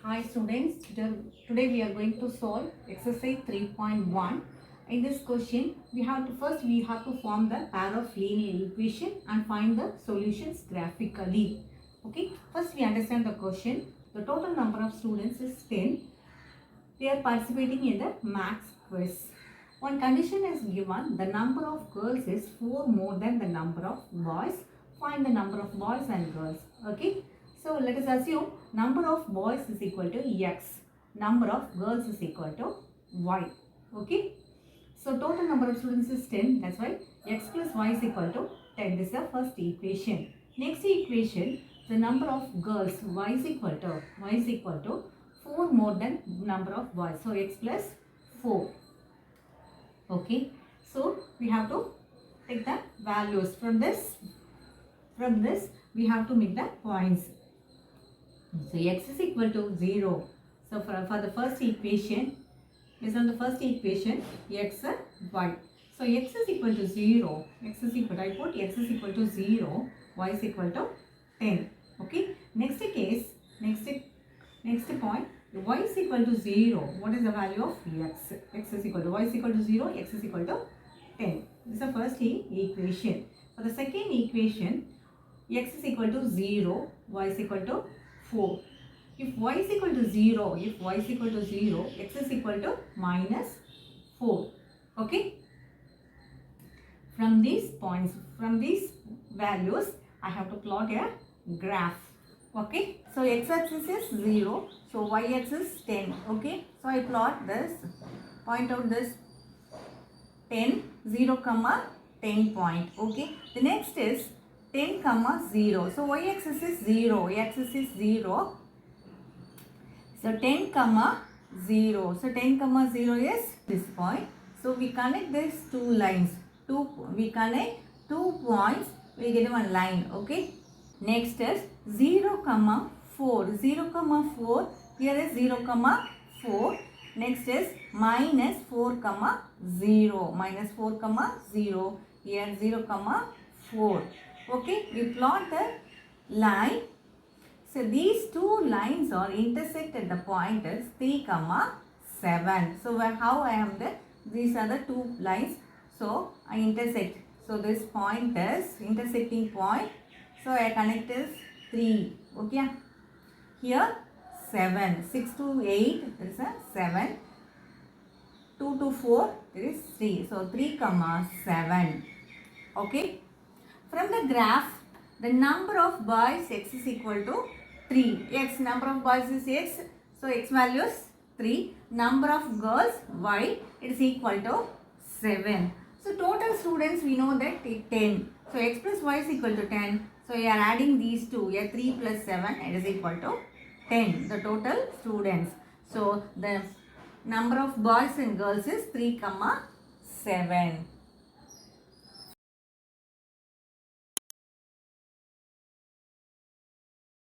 Hi students, today we are going to solve exercise 3.1. In this question, we have to form the pair of linear equation and find the solutions graphically. Okay, first we understand the question. The total number of students is 10. They are participating in the max quiz. One condition is given, the number of girls is 4 more than the number of boys. Find the number of boys and girls. Okay. So let us assume number of boys is equal to x, number of girls is equal to y. Okay. So total number of students is 10. That's why x plus y is equal to 10. This is the first equation. Next equation, the number of girls y is equal to 4 more than number of boys. So x plus 4. Okay. So we have to take the values from this. From this we have to make the points. So x is equal to 0. So for the first equation, based on the first equation, x and y. So x is equal to 0. I put x is equal to 0. Y is equal to 10. Okay. Next case, next point, y is equal to 0. What is the value of x? X is equal to y is equal to 0. X is equal to 10. This is the first equation. For the second equation, x is equal to 0. Y is equal to 4. If y is equal to 0, x is equal to minus 4. Okay. From these points, from these values, I have to plot a graph. Okay. So x-axis is 0. So y-axis is 10. Okay. So I plot this, point out this 10, 0, 10 point. Okay. The next is 10, 0. So y-axis is 0. Y-axis is 0. So 10, 0. So 10, 0 is this point. So we connect these two lines. We connect 2 points. We get one line. Okay. Next is 0, 4. 0, 4. Here is 0, 4. Next is minus 4, 0. Minus 4, 0. Here 0, 4. Okay. We plot the line. So these two lines are intersect at the point is 3, 7. So how I am these are the two lines. So I intersect. So this point is intersecting point. So I connect is 3. Okay. Here 7. 6 to 8 there is a 7. 2 to 4 there is 3. So 3, 7. Okay. From the graph, the number of boys x is equal to 3. X, number of boys is x. So x value is 3. Number of girls y, it is equal to 7. So total students we know that 10. So x plus y is equal to 10. So we are adding these two. Here 3 plus 7 it is equal to 10. The total students. So the number of boys and girls is 3, 7.